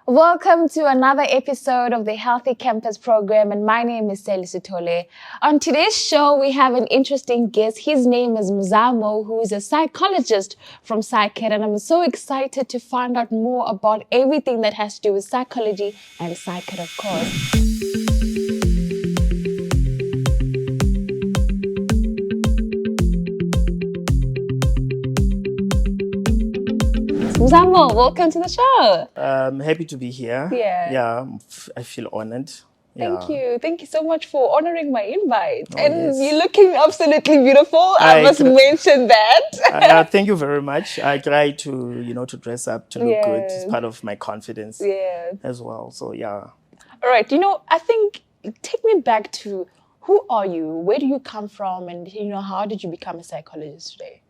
Welcome to another episode of the Healthy Campus program, and my name is Sally Sitole. On today's show, we have an interesting guest. His name is Mzamo, who is a psychologist from PsyCad, and I'm so excited to find out more about everything that has to do with psychology and PsyCad, of course. Mzamo, welcome to the show. I'm happy to be here. Yeah. I feel honored. Thank you. Thank you so much for honoring my invite. Oh, and yes. You're looking absolutely beautiful. I must mention that. Thank you very much. I try to dress up to look good. It's part of my confidence as well. So, yeah. All right. I think take me back to who are you? Where do you come from? And, how did you become a psychologist today?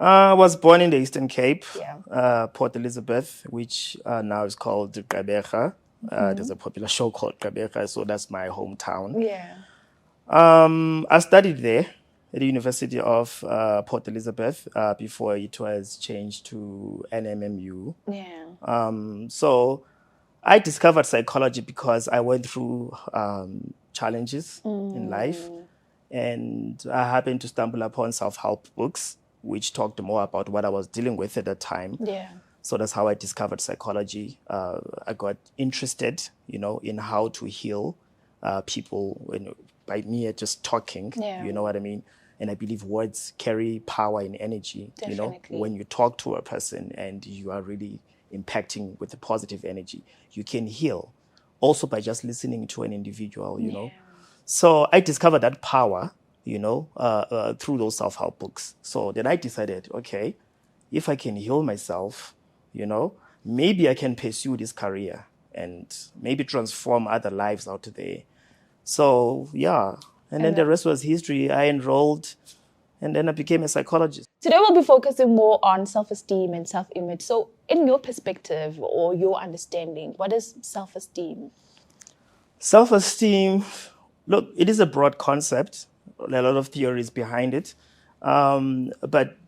I was born in the Eastern Cape, Yeah. Port Elizabeth, which now is called Gqeberha. There's a popular show called Gqeberha, so that's my hometown. Yeah. I studied there at the University of Port Elizabeth before it was changed to NMMU. Yeah. So I discovered psychology because I went through challenges in life, and I happened to stumble upon self-help books, which talked more about what I was dealing with at that time. Yeah. So that's how I discovered psychology. I got interested, in how to heal people by me just talking. Yeah. You know what I mean? And I believe words carry power and energy. Definitely. When you talk to a person and you are really impacting with a positive energy, you can heal. Also by just listening to an individual, know. So I discovered that power, through those self-help books. So then I decided, okay, if I can heal myself, maybe I can pursue this career and maybe transform other lives out there. So, yeah. And then the rest was history. I enrolled and then I became a psychologist. Today we'll be focusing more on self-esteem and self-image. So in your perspective or your understanding, what is self-esteem? Self-esteem, look, it is a broad concept. A lot of theories behind it. But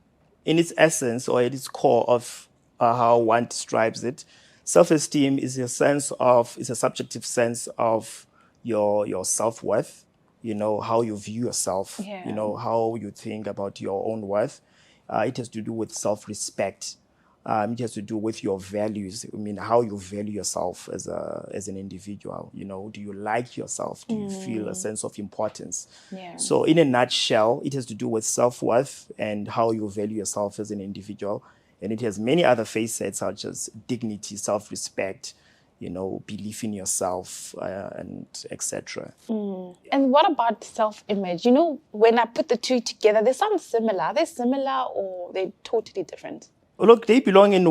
in its essence or at its core of how one describes it, self-esteem is a subjective sense of your self-worth, how you view yourself, how you think about your own worth. It has to do with self-respect. It has to do with your values. How you value yourself as an individual. Do you like yourself? Do you feel a sense of importance? Yeah. So in a nutshell, it has to do with self-worth and how you value yourself as an individual. And it has many other facets such as dignity, self-respect, belief in yourself, and etc. And what about self-image? When I put the two together, they sound similar. Are they similar or they're totally different? Look, they belong in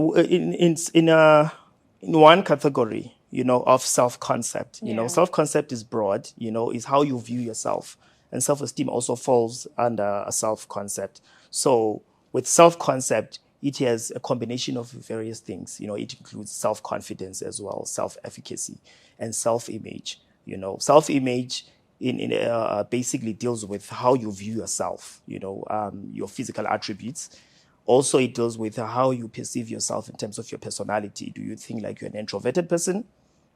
one category, of self-concept. Self-concept is broad, is how you view yourself. And self-esteem also falls under a self-concept. So with self-concept, it has a combination of various things. It includes self-confidence as well, self-efficacy, and self-image. Self-image basically deals with how you view yourself, your physical attributes. Also, it deals with how you perceive yourself in terms of your personality. Do you think like you're an introverted person?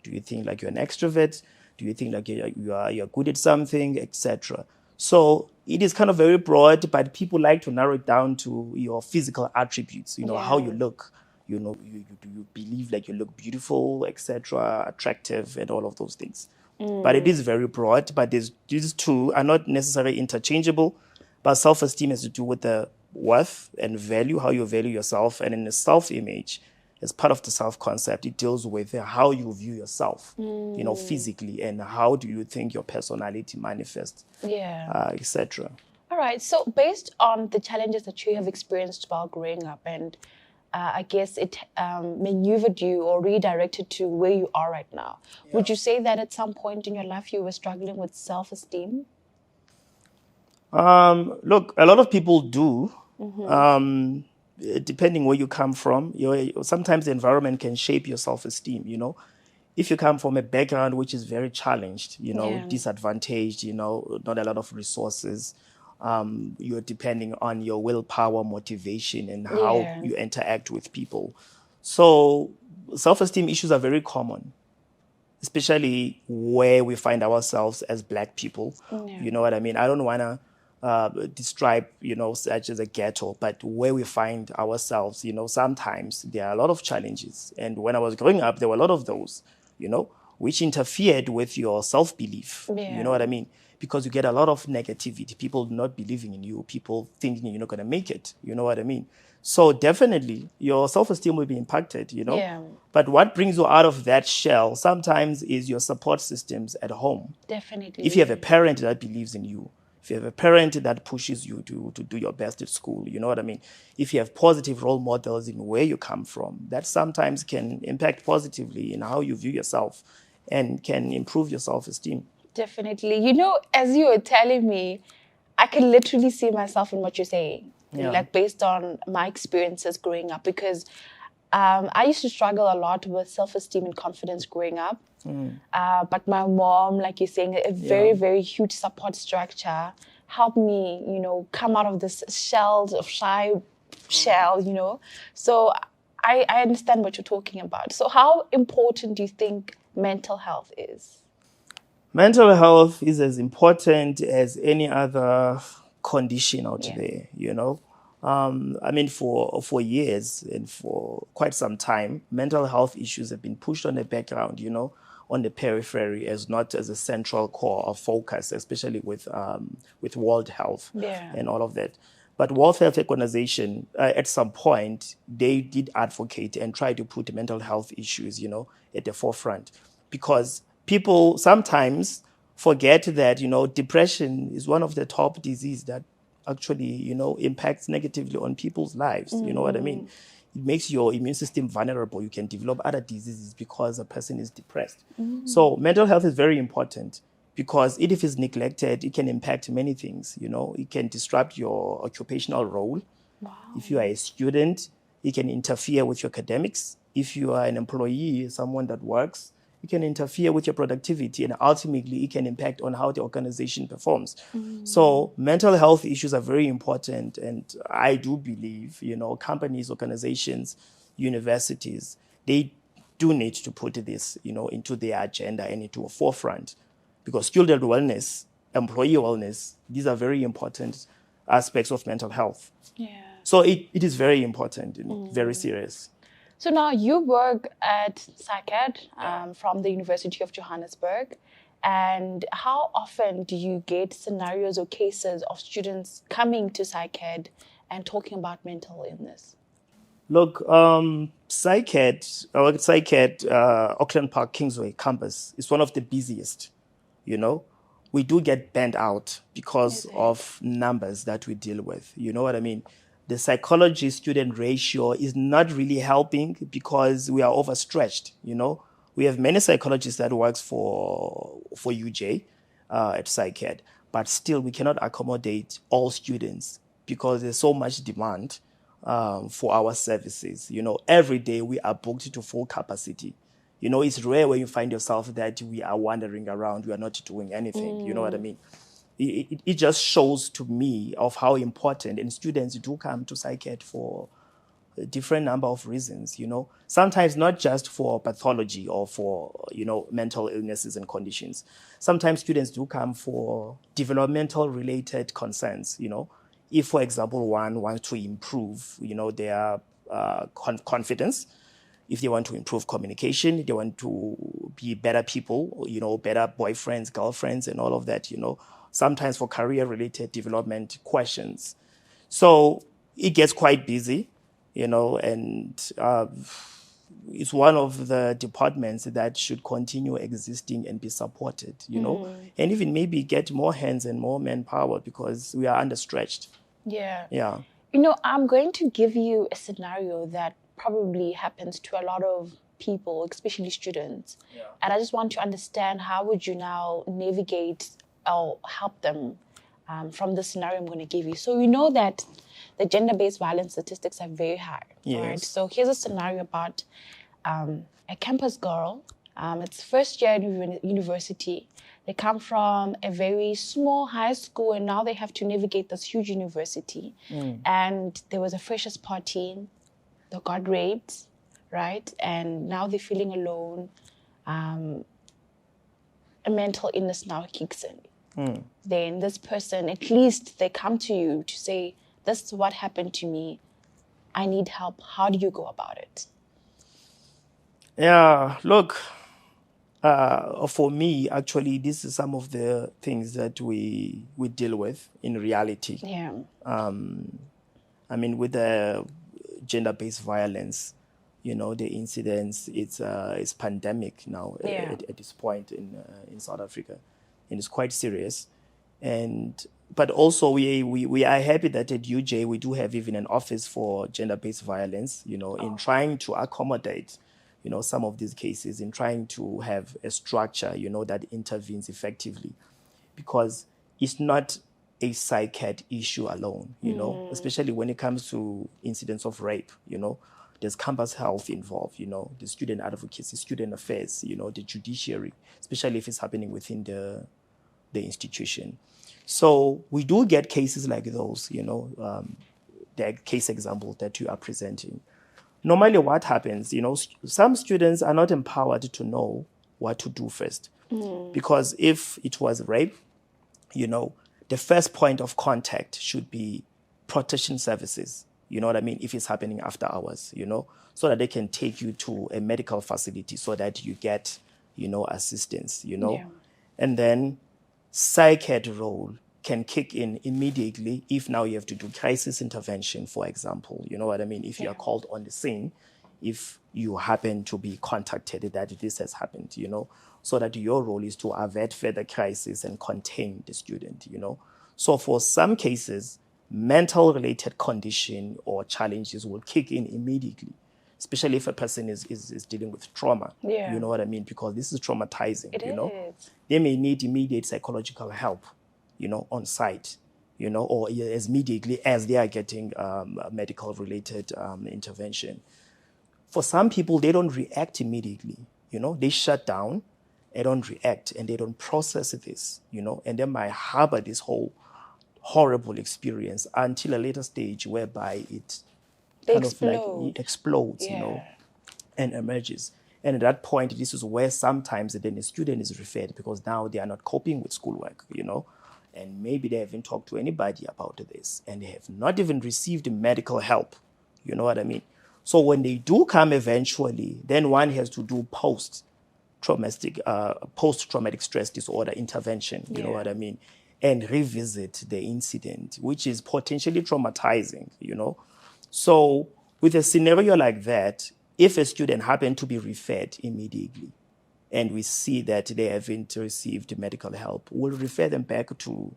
Do you think like you're an extrovert? Do you think like you're good at something, etc.? So it is kind of very broad, but people like to narrow it down to your physical attributes. How you look. Do you believe like you look beautiful, etc., attractive, and all of those things. But it is very broad. But these two are not necessarily interchangeable. But self-esteem has to do with the worth and value, how you value yourself. And in the self-image, as part of the self-concept, it deals with how you view yourself, physically, and how do you think your personality manifests, etc. All right. So based on the challenges that you have experienced while growing up, and I guess it maneuvered you or redirected to where you are right now, would you say that at some point in your life you were struggling with self-esteem? Look, a lot of people do. Depending where you come from, sometimes the environment can shape your self-esteem, If you come from a background which is very challenged, disadvantaged, not a lot of resources, you're depending on your willpower, motivation, and how you interact with people. So self-esteem issues are very common, especially where we find ourselves as Black people. Yeah. You know what I mean? I don't want to describe, such as a ghetto, but where we find ourselves, sometimes there are a lot of challenges. And when I was growing up, there were a lot of those, which interfered with your self-belief. Yeah. You know what I mean? Because you get a lot of negativity, people not believing in you, people thinking you're not going to make it. You know what I mean? So definitely your self-esteem will be impacted, Yeah. But what brings you out of that shell sometimes is your support systems at home. Definitely. If you have a parent that believes in you, if you have a parent that pushes you to do your best at school, you know what I mean? If you have positive role models in where you come from, that sometimes can impact positively in how you view yourself and can improve your self-esteem. Definitely. As you were telling me, I can literally see myself in what you're saying, Yeah. like based on my experiences growing up, because I used to struggle a lot with self-esteem and confidence growing up. But my mom, like you're saying, a very, very huge support structure helped me, come out of this shy shell. So I understand what you're talking about. So how important do you think mental health is? Mental health is as important as any other condition out Yeah. there, I mean, for years and for quite some time, mental health issues have been pushed on the background, on the periphery, as not as a central core of focus, especially with World Health Yeah. and all of that. But World Health Organization, at some point, they did advocate and try to put mental health issues, at the forefront, because people sometimes forget that, depression is one of the top diseases that actually, impacts negatively on people's lives. You know what I mean? It makes your immune system vulnerable. You can develop other diseases because a person is depressed. So mental health is very important because if it's neglected, it can impact many things. It can disrupt your occupational role. Wow. If you are a student, it can interfere with your academics. If you are an employee, someone that works, it can interfere with your productivity, and ultimately it can impact on how the organization performs. So mental health issues are very important, and I do believe, companies, organizations, universities, they do need to put this, into their agenda and into a forefront, because student wellness, employee wellness, these are very important aspects of mental health. Yeah. So it is very important and very serious. So now you work at PsyCad from the University of Johannesburg. And how often do you get scenarios or cases of students coming to PsyCad and talking about mental illness? Look, PsyCad, Auckland Park Kingsway campus is one of the busiest, We do get burnt out because of numbers that we deal with. You know what I mean? The psychologist-student ratio is not really helping because we are overstretched, We have many psychologists that works for UJ at PsyCad, but still we cannot accommodate all students because there's so much demand for our services. Every day we are booked to full capacity. It's rare when you find yourself that we are wandering around, we are not doing anything. You know what I mean? It just shows to me of how important, and students do come to PsyCad for a different number of reasons, Sometimes not just for pathology or for, mental illnesses and conditions. Sometimes students do come for developmental related concerns, If, for example, one wants to improve, their confidence, if they want to improve communication, they want to be better people, better boyfriends, girlfriends, and all of that, Sometimes for career-related development questions. So it gets quite busy, and it's one of the departments that should continue existing and be supported, and even maybe get more hands and more manpower because we are understretched. Yeah. Yeah. I'm going to give you a scenario that probably happens to a lot of people, especially students. Yeah. And I just want to understand, how would you now navigate or help them from the scenario I'm going to give you? So we know that the gender-based violence statistics are very high. Yes. Right? So here's a scenario about a campus girl. It's first year in university. They come from a very small high school, and now they have to navigate this huge university. And there was a freshers party. They got raped, right? And now they're feeling alone. A mental illness now kicks in. Then this person, at least they come to you to say, this is what happened to me. I need help. How do you go about it? Yeah, look, for me, actually, this is some of the things that we deal with in reality. Yeah. I mean, with the gender-based violence, the incidence, it's pandemic now at this point in South Africa, and it's quite serious. But also we are happy that at UJ we do have even an office for gender-based violence, in trying to accommodate, some of these cases, in trying to have a structure, that intervenes effectively, because it's not a PsyCad issue alone, especially when it comes to incidents of rape, there's campus health involved, the student advocacy, student affairs, the judiciary, especially if it's happening within the institution. So we do get cases like those, the case example that you are presenting. Normally what happens, some students are not empowered to know what to do first. Because if it was rape, the first point of contact should be protection services. You know what I mean? If it's happening after hours, so that they can take you to a medical facility so that you get, assistance, Yeah. And then PsyCad role can kick in immediately if now you have to do crisis intervention, for example. You know what I mean? If you are called on the scene, if you happen to be contacted that this has happened, so that your role is to avert further crisis and contain the student, So for some cases, mental related condition or challenges will kick in immediately, especially if a person is dealing with trauma. Yeah. You know what I mean? Because this is traumatizing, It is. They may need immediate psychological help, on site, or as immediately as they are getting medical related intervention. For some people, they don't react immediately, they shut down, they don't react, and they don't process this, and they might harbor this whole horrible experience until a later stage whereby it it explodes, and emerges. And at that point, this is where sometimes then the student is referred, because now they are not coping with schoolwork, and maybe they haven't talked to anybody about this, and they have not even received medical help. You know what I mean? So when they do come eventually, then one has to do post-traumatic stress disorder intervention, you know what I mean, and revisit the incident, which is potentially traumatizing, So with a scenario like that, if a student happened to be referred immediately, and we see that they haven't received medical help, we'll refer them back to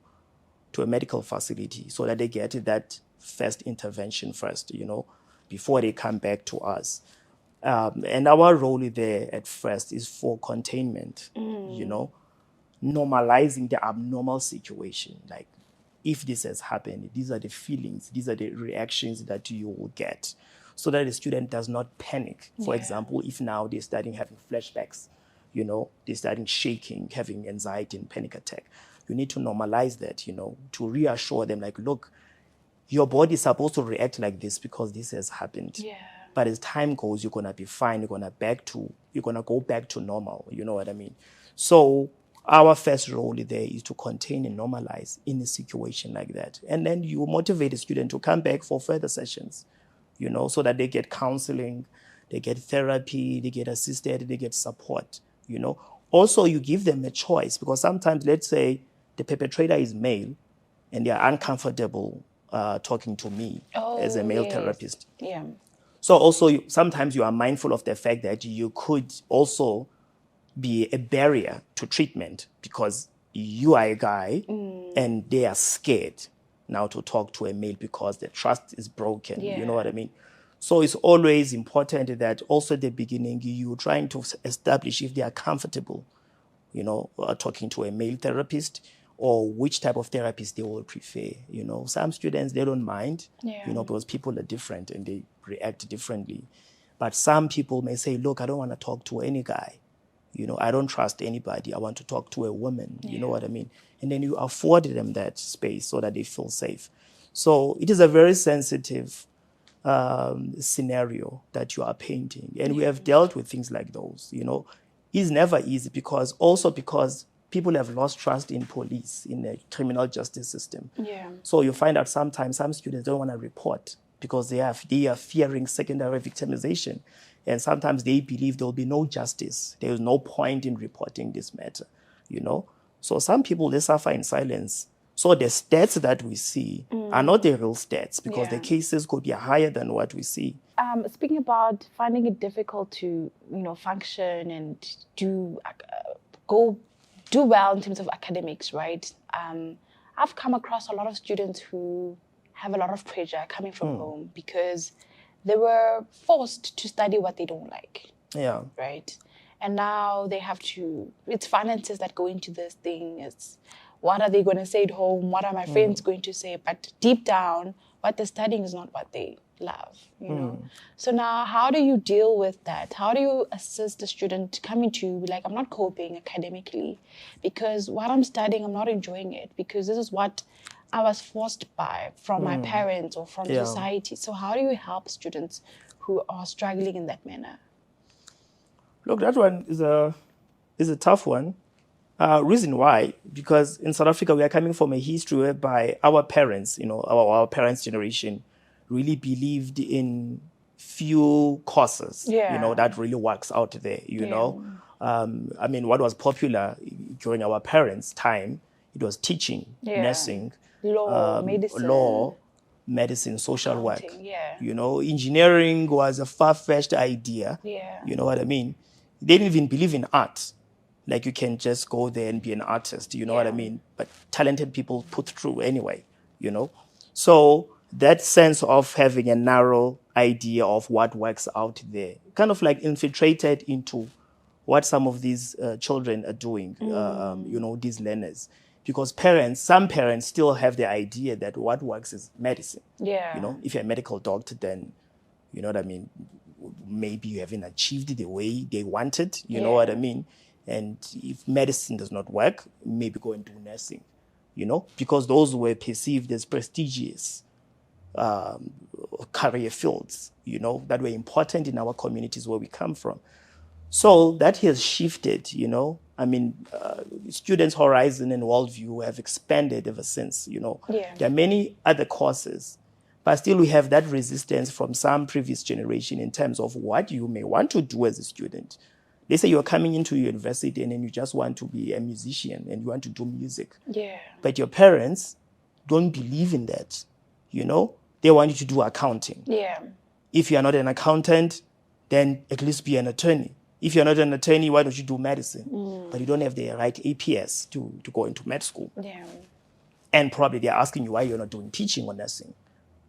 a medical facility so that they get that first intervention first, before they come back to us. And our role there at first is for containment, normalizing the abnormal situation. Like, if this has happened, these are the feelings, these are the reactions that you will get, so that the student does not panic. For example, if now they're starting having flashbacks, they're starting shaking, having anxiety and panic attack, you need to normalize that, to reassure them, like, look, your body is supposed to react like this because this has happened. Yeah. But as time goes, you're gonna be fine. You're gonna go back to normal. You know what I mean? So our first role there is to contain and normalize in a situation like that, and then you motivate the student to come back for further sessions, so that they get counseling, they get therapy, they get assisted, they get support. Also you give them a choice, because sometimes, let's say the perpetrator is male, and they are uncomfortable talking to me as a male therapist. Yeah. So also sometimes you are mindful of the fact that you could also be a barrier to treatment, because you are a guy and they are scared now to talk to a male because the trust is broken. You know what I mean? So it's always important that also at the beginning you're trying to establish if they are comfortable, talking to a male therapist, or which type of therapist they will prefer. Some students, they don't mind, because people are different and they react differently. But some people may say, look, I don't want to talk to any guy. I don't trust anybody. I want to talk to a woman. You know what I mean? And then you afford them that space so that they feel safe. So it is a very sensitive scenario that you are painting. And we have dealt with things like those, It's never easy because people have lost trust in police, in the criminal justice system. Yeah. So you find out sometimes some students don't want to report because they are fearing secondary victimization. And sometimes they believe there will be no justice. There is no point in reporting this matter, So some people, they suffer in silence. So the stats that we see are not the real stats because the cases could be higher than what we see. Speaking about finding it difficult to, function and do well in terms of academics, right? I've come across a lot of students who have a lot of pressure coming from home because they were forced to study what they don't like. Yeah. Right? And now they have to, it's finances that go into this thing. It's what are they going to say at home? What are my friends going to say? But deep down, what they're studying is not what they love, So now how do you deal with that? How do you assist the student coming to like, I'm not coping academically because what I'm studying, I'm not enjoying it because this is what I was forced by from my parents or from society. So how do you help students who are struggling in that manner? Look, that one is a tough one. Reason why? Because in South Africa, we are coming from a history whereby our parents, our parents' generation, really believed in few courses, that really works out there, what was popular during our parents' time, it was teaching, nursing, law, medicine, social work. Engineering was a far-fetched idea. You know what I mean? They didn't even believe in art. Like you can just go there and be an artist, you know what I mean? But talented people put through anyway, So that sense of having a narrow idea of what works out there kind of like infiltrated into what some of these children are doing, these learners. Because some parents still have the idea that what works is medicine. If you're a medical doctor, then, you know what I mean? Maybe you haven't achieved the way they wanted, you know what I mean? And if medicine does not work, maybe go and do nursing, because those were perceived as prestigious career fields, that were important in our communities where we come from. So that has shifted, students' horizon and worldview have expanded ever since, There are many other courses, but still we have that resistance from some previous generation in terms of what you may want to do as a student. They say you're coming into university and then you just want to be a musician and you want to do music. But your parents don't believe in that, They want you to do accounting. If you're not an accountant, then at least be an attorney. If you're not an attorney, why don't you do medicine? But you don't have the right APS to go into med school. And probably they're asking you why you're not doing teaching or nursing.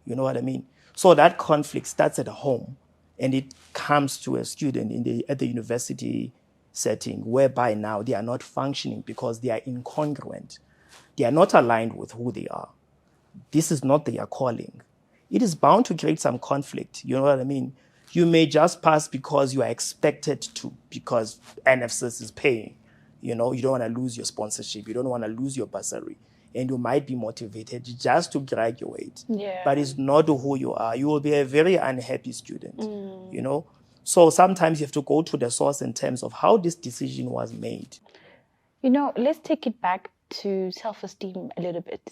You know what I mean? So that conflict starts at home. And it comes to a student at the university setting whereby now they are not functioning because they are incongruent. They are not aligned with who they are. This is not their calling. It is bound to create some conflict. You know what I mean? You may just pass because you are expected to, because NFSS is paying. You don't want to lose your sponsorship. You don't want to lose your bursary. And you might be motivated just to graduate. But it's not who you are. You will be a very unhappy student, So sometimes you have to go to the source in terms of how this decision was made. Let's take it back to self-esteem a little bit.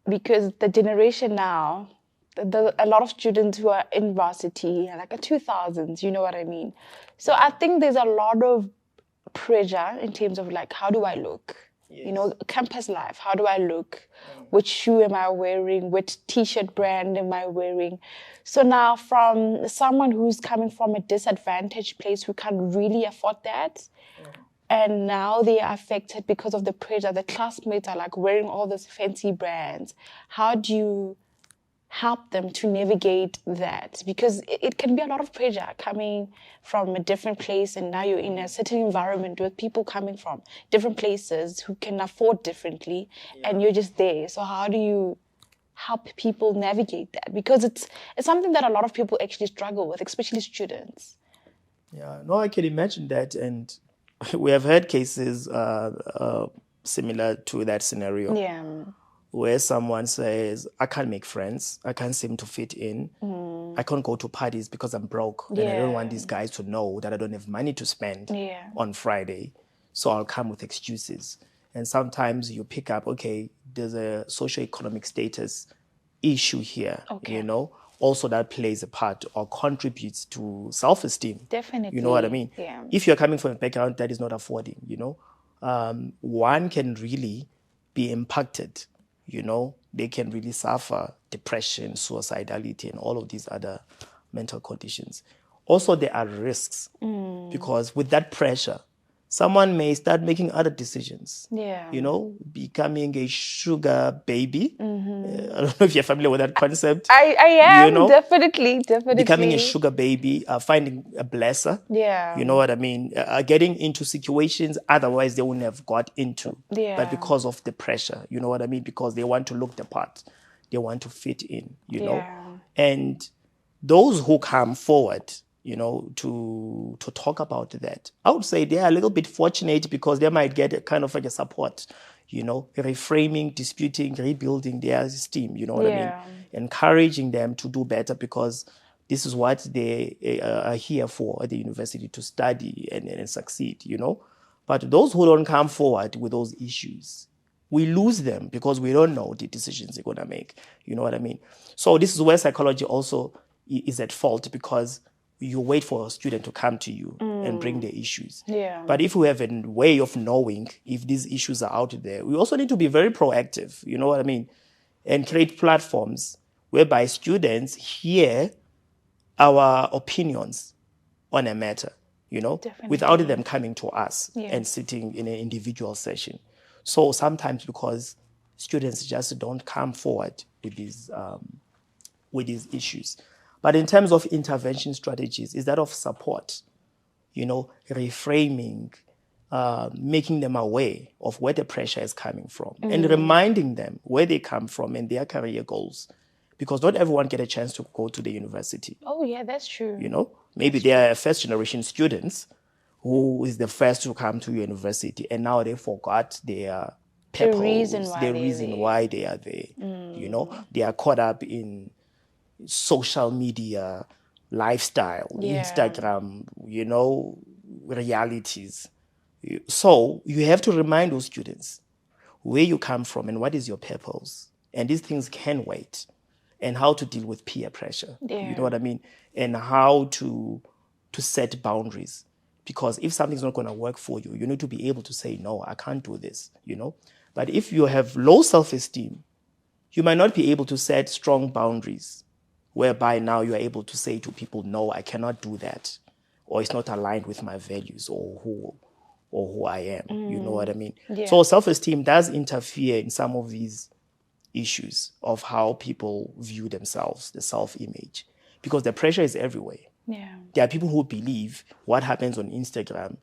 Because the generation now, a lot of students who are in varsity are like a 2000s, you know what I mean? So I think there's a lot of pressure in terms of like, how do I look? Campus life, how do I look? Which shoe am I wearing? Which t-shirt brand am I wearing? So now from someone who's coming from a disadvantaged place who can't really afford that, and now they are affected because of the pressure. The classmates are like wearing all these fancy brands. How do you help them to navigate that? Because it can be a lot of pressure coming from a different place, and now you're in a certain environment with people coming from different places who can afford differently, and you're just there. So how do you help people navigate that? Because it's something that a lot of people actually struggle with, especially students. No, I can imagine that, and we have had cases similar to that scenario. where someone says, I can't make friends, I can't seem to fit in, I can't go to parties because I'm broke, and I don't want these guys to know that I don't have money to spend on Friday, so I'll come with excuses. And sometimes you pick up, okay, there's a socioeconomic status issue here, you know, also that plays a part or contributes to self-esteem. Definitely. You know what I mean? Yeah. If you're coming from a background that is not affording, you know, one can really be impacted, you know, they can really suffer depression, suicidality, and all of these other mental conditions. Also, there are risks because with that pressure, someone may start making other decisions. Yeah. You know, becoming a sugar baby. I don't know if you're familiar with that concept. I am, you know, definitely. Becoming a sugar baby, finding a blesser. Yeah. You know what I mean? Getting into situations otherwise they wouldn't have got into. Yeah. But because of the pressure, you know what I mean? Because they want to look the part. They want to fit in, you know? And those who come forward, you know, to talk about that, I would say they are a little bit fortunate because they might get a kind of like a support, you know, reframing, disputing, rebuilding their esteem, you know what I mean? Encouraging them to do better because this is what they are here for at the university, to study and succeed, you know? But those who don't come forward with those issues, we lose them because we don't know the decisions they're going to make, you know what I mean? So this is where psychology also is at fault because you wait for a student to come to you and bring the issues. Yeah. But if we have a way of knowing if these issues are out there, we also need to be very proactive, you know what I mean? And create platforms whereby students hear our opinions on a matter, you know, without them coming to us and sitting in an individual session. So sometimes because students just don't come forward with these issues. But in terms of intervention strategies, is that of support, you know, reframing, making them aware of where the pressure is coming from and reminding them where they come from and their career goals. Because not everyone get a chance to go to the university. Oh, yeah, that's true. You know, maybe they are first generation students who is the first to come to university and now they forgot their purpose, the reason why they are there. You know, they are caught up in social media, lifestyle, Instagram, you know, realities. So you have to remind those students where you come from and what is your purpose. And these things can wait. And how to deal with peer pressure. You know what I mean? And how to set boundaries. Because if something's not going to work for you, you need to be able to say, no, I can't do this, you know? But if you have low self-esteem, you might not be able to set strong boundaries whereby now you are able to say to people, no, I cannot do that, or it's not aligned with my values or who I am. You know what I mean? So self-esteem does interfere in some of these issues of how people view themselves, the self-image, because the pressure is everywhere. There are people who believe what happens on Instagram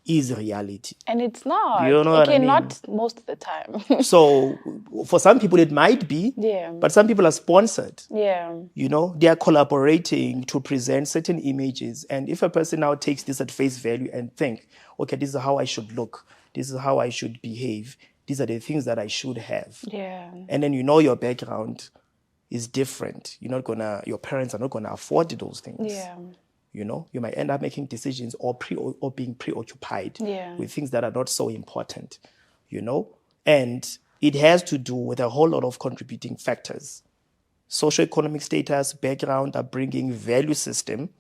is reality. And it's not. You know what I mean? Not most of the time. So for some people it might be, but some people are sponsored. You know, they are collaborating to present certain images. And if a person now takes this at face value and think, okay, this is how I should look, this is how I should behave, these are the things that I should have. And then you know your background is different. Your parents are not gonna afford those things. You know, you might end up making decisions or being preoccupied with things that are not so important, you know? And it has to do with a whole lot of contributing factors. Socioeconomic status, background, upbringing, value system,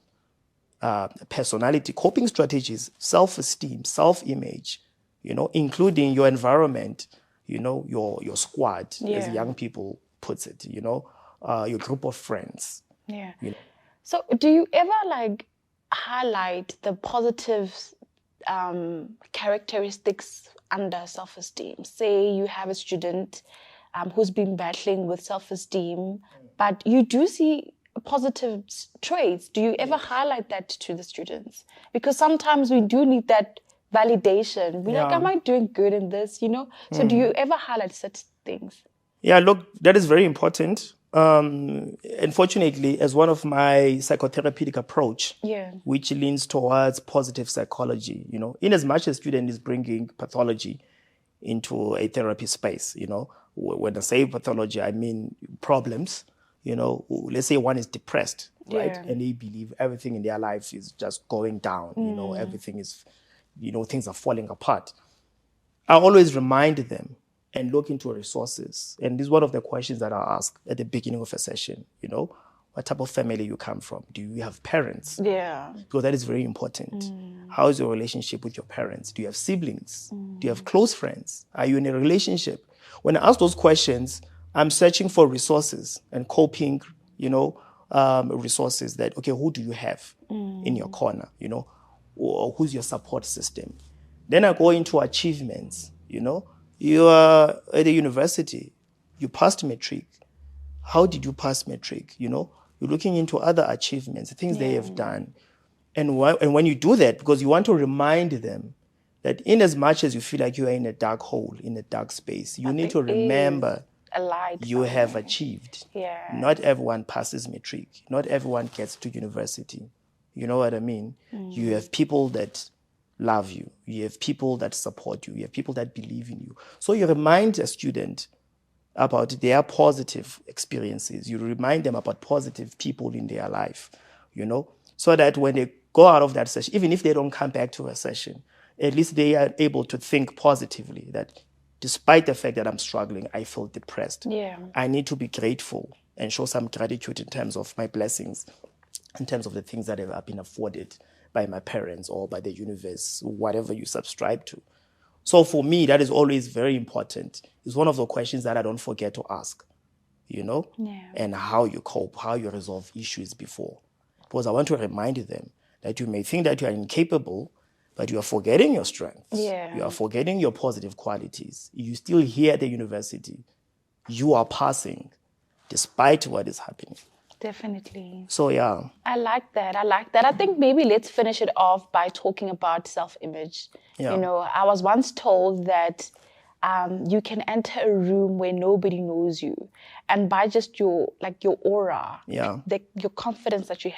personality, coping strategies, self-esteem, self-image, you know, including your environment, you know, your squad, as young people puts it, you know, your group of friends. You know? So do you ever highlight the positive characteristics under self-esteem? Say you have a student who's been battling with self-esteem, but you do see positive traits. Do you ever highlight that to the students? Because sometimes we do need that validation. We're like, am I doing good in this, you know? So do you ever highlight such things? Yeah, look, that is very important. Unfortunately, as one of my psychotherapeutic approach, which leans towards positive psychology, you know, in as much as student is bringing pathology into a therapy space, you know, when I say pathology, I mean problems. Let's say one is depressed, right? Yeah. And they believe everything in their life is just going down. Everything is, things are falling apart. I always remind them and look into resources. And this is one of the questions that I ask at the beginning of a session. What type of family you come from? Do you have parents? Yeah. Because that is very important. How is your relationship with your parents? Do you have siblings? Do you have close friends? Are you in a relationship? When I ask those questions, I'm searching for resources and coping, resources that, okay, who do you have in your corner, or who's your support system? Then I go into achievements, You are at a university, you passed matric. How did you pass matric? You're looking into other achievements, things they have done. And when you do that, because you want to remind them that in as much as you feel like you are in a dark hole, in a dark space, you need to remember a light you have achieved. Yeah. Not everyone passes matric. Not everyone gets to university. You know what I mean? You have people that love you. You have people that support you. You have people that believe in you. So you remind a student about their positive experiences. You remind them about positive people in their life, so that when they go out of that session, even if they don't come back to a session, at least they are able to think positively that despite the fact that I'm struggling, I feel depressed. Yeah. I need to be grateful and show some gratitude in terms of my blessings, in terms of the things that have been afforded by my parents or by the universe, whatever you subscribe to. So for me, that is always very important. It's one of the questions that I don't forget to ask, and how you cope, how you resolve issues before. Because I want to remind them that you may think that you are incapable, but you are forgetting your strengths. Yeah. You are forgetting your positive qualities. You still here at the university. You are passing despite what is happening. Definitely. So, yeah. I like that. I think maybe let's finish it off by talking about self-image. Yeah. I was once told that you can enter a room where nobody knows you, and by just your aura, Yeah. your confidence that you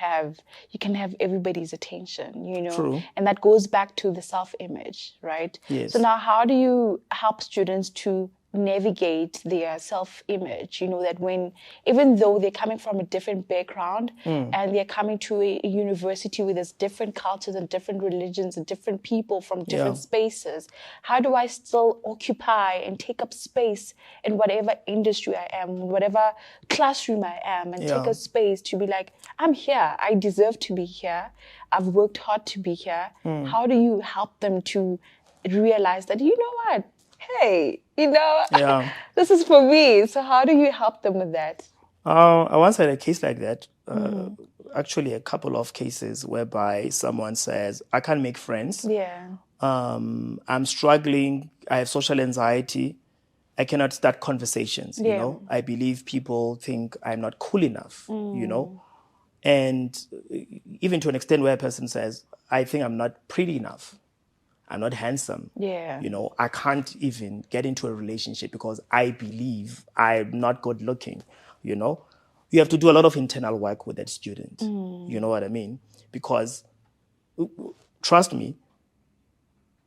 can have everybody's attention. True. And that goes back to the self-image, right? Yes. So now, how do you help students to navigate their self-image, that even though they're coming from a different background and they're coming to a university where there's different cultures and different religions and different people from different spaces, how do I still occupy and take up space in whatever industry I am, whatever classroom I am, and take a space to be like, I'm here, I deserve to be here, I've worked hard to be here. How do you help them to realize that, what, hey, this is for me. So how do you help them with that? I once had a case like that. Actually, a couple of cases whereby someone says, I can't make friends. Yeah. I'm struggling. I have social anxiety. I cannot start conversations. I believe people think I'm not cool enough, And even to an extent where a person says, I think I'm not pretty enough. I'm not handsome. Yeah. I can't even get into a relationship because I believe I'm not good looking. You have to do a lot of internal work with that student. You know what I mean? Because trust me,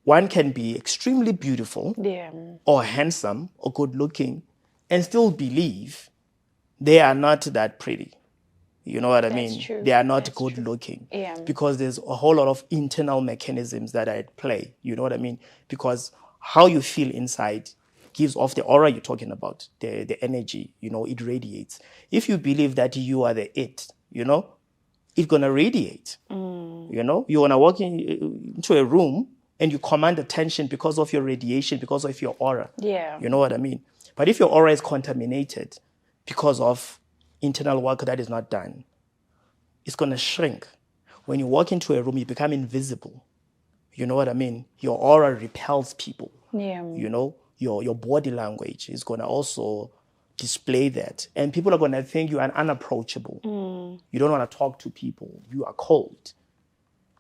one can be extremely beautiful or handsome or good looking and still believe they are not that pretty. You know what I mean? True. They are not good looking. Yeah. Because there's a whole lot of internal mechanisms that are at play. You know what I mean? Because how you feel inside gives off the aura you're talking about, the energy, it radiates. If you believe that you are the it, it's going to radiate. You're going to walk into a room and you command attention because of your radiation, because of your aura. Yeah. You know what I mean? But if your aura is contaminated because of internal work that is not done, it's going to shrink. When you walk into a room, you become invisible. You know what I mean? Your aura repels people. Yeah. Your body language is going to also display that. And people are going to think you are unapproachable. You don't want to talk to people. You are cold.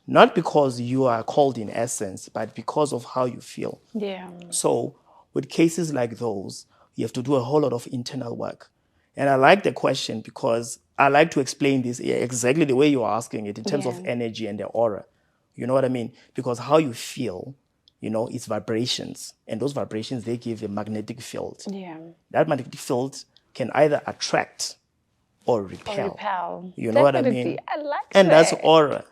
Not because you are cold in essence, but because of how you feel. Yeah. So with cases like those, you have to do a whole lot of internal work. And I like the question because I like to explain this exactly the way you're asking it in terms of energy and the aura. You know what I mean? Because how you feel it's vibrations. And those vibrations, they give a magnetic field. Yeah. That magnetic field can either attract or repel. You know what I mean? I like and that. that's aura.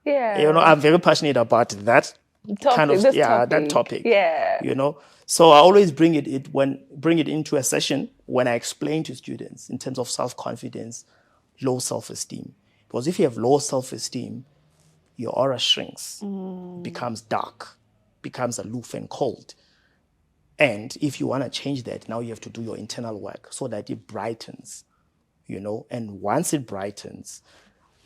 Yeah. I'm very passionate about that that topic. Yeah. So I always bring it into a session when I explain to students in terms of self-confidence, low self-esteem. Because if you have low self-esteem, your aura shrinks, becomes dark, becomes aloof and cold. And if you want to change that, now you have to do your internal work so that it brightens, and once it brightens,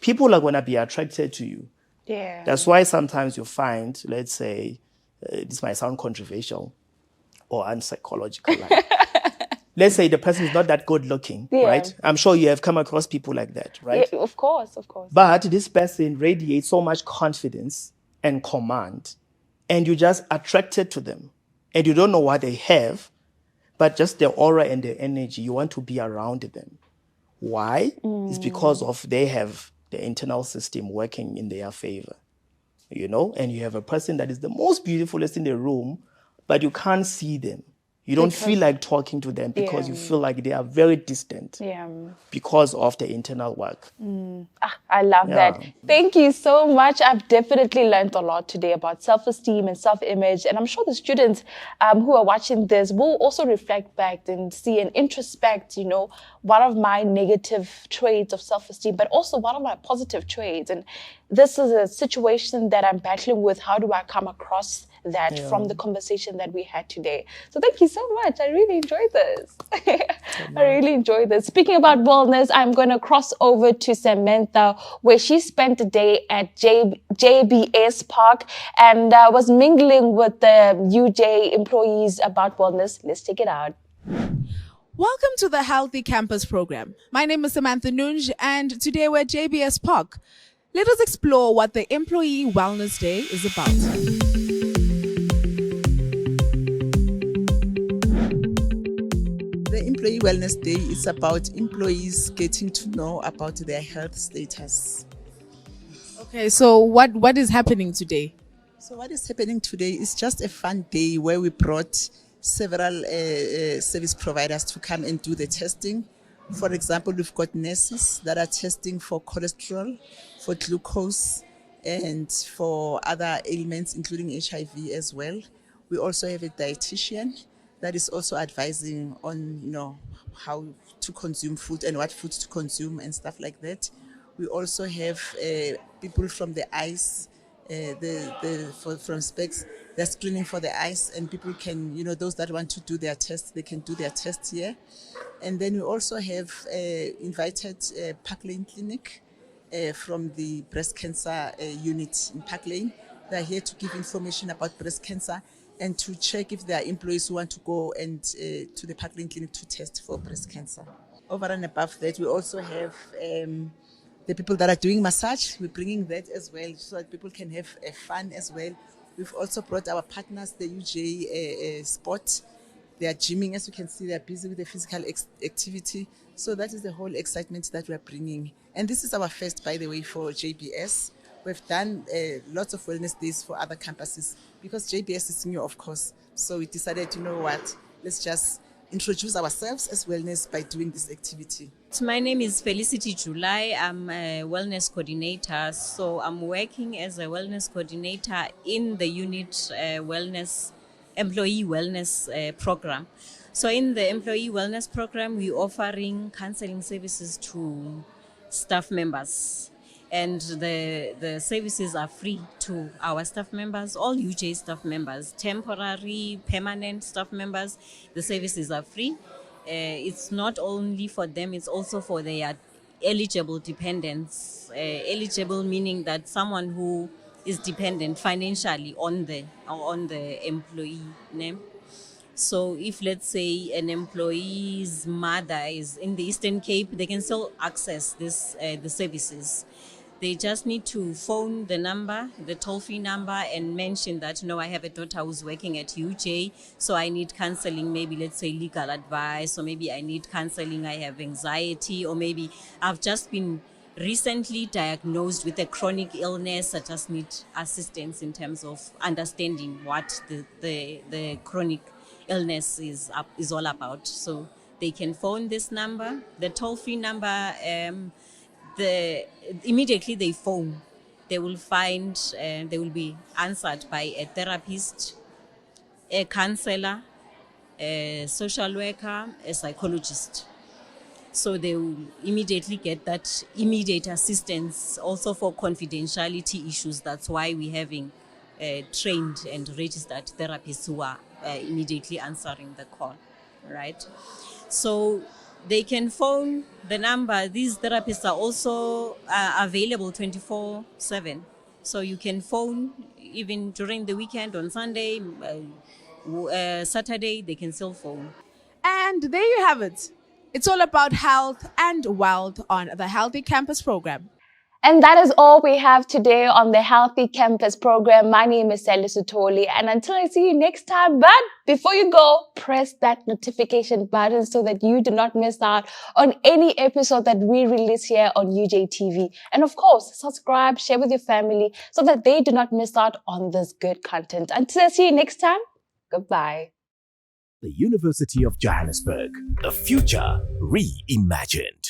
people are going to be attracted to you. Yeah. That's why sometimes you find, let's say, this might sound controversial or unpsychological. Let's say the person is not that good looking, right? I'm sure you have come across people like that, right? Yeah, of course. But this person radiates so much confidence and command, and you're just attracted to them. And you don't know what they have, but just their aura and their energy, you want to be around them. Why? It's because of they have the internal system working in their favor, and you have a person that is the most beautifulest in the room, but you can't see them. You don't feel like talking to them because you feel like they are very distant because of the internal work. I love that. Thank you so much. I've definitely learned a lot today about self-esteem and self-image. And I'm sure the students who are watching this will also reflect back and see and introspect, one of my negative traits of self-esteem, but also one of my positive traits. And this is a situation that I'm battling with. How do I come across that from the conversation that we had today? So thank you so much. I really enjoyed this. I really enjoyed this. Speaking about wellness, I'm going to cross over to Samantha, where she spent the day at JBS Park and was mingling with the UJ employees about wellness. Let's check it out. Welcome to the Healthy Campus program. My name is Samantha Nunj, and today we're at JBS Park. Let us explore what the Employee Wellness Day is about. The Employee Wellness Day is about employees getting to know about their health status. Okay, so what is happening today? So what is happening today is just a fun day where we brought several service providers to come and do the testing. For example, we've got nurses that are testing for cholesterol, for glucose, and for other ailments, including HIV as well. We also have a dietitian that is also advising on, how to consume food and what food to consume and stuff like that. We also have people from the eyes, from specs, they're screening for the eyes, and people can, those that want to do their tests, they can do their tests here. And then we also have invited Park Lane Clinic from the breast cancer unit in Park Lane. They're here to give information about breast cancer and to check if there are employees who want to go and to the Park Lane Clinic to test for breast cancer. Over and above that, we also have the people that are doing massage. We're bringing that as well so that people can have fun as well. We've also brought our partners, the UJ Sport. They are gymming, as you can see, they're busy with the physical activity. So that is the whole excitement that we're bringing. And this is our first, by the way, for JBS. We've done lots of wellness days for other campuses because JBS is new, of course. So we decided, let's just introduce ourselves as wellness by doing this activity. My name is Felicity July. I'm a wellness coordinator. So I'm working as a wellness coordinator in the unit employee wellness program. So in the employee wellness program, we're offering counseling services to staff members. And the services are free to our staff members, all UJ staff members, temporary, permanent staff members. The services are free. It's not only for them, it's also for their eligible dependents. Eligible meaning that someone who is dependent financially on the employee name. So if, let's say, an employee's mother is in the Eastern Cape, they can still access the services. They just need to phone the number, the toll-free number, and mention that, I have a daughter who's working at UJ, so I need counseling, maybe, let's say, legal advice, or maybe I need counseling, I have anxiety, or maybe I've just been recently diagnosed with a chronic illness. I just need assistance in terms of understanding what the chronic illness is all about. So they can phone this number, the toll-free number. Immediately they phone, they will find, they will be answered by a therapist, a counselor, a social worker, a psychologist. So they will immediately get that immediate assistance, also for confidentiality issues. That's why we're having trained and registered therapists who are immediately answering the call, right? So they can phone the number. These therapists are also available 24/7. So you can phone even during the weekend, on Sunday, Saturday, they can still phone. And there you have it. It's all about health and wealth on the Healthy Campus program. And that is all we have today on the Healthy Campus program. My name is Sally Sutoli, and until I see you next time, but before you go, press that notification button so that you do not miss out on any episode that we release here on UJTV. And of course, subscribe, share with your family so that they do not miss out on this good content. Until I see you next time, goodbye. The University of Johannesburg, the future reimagined.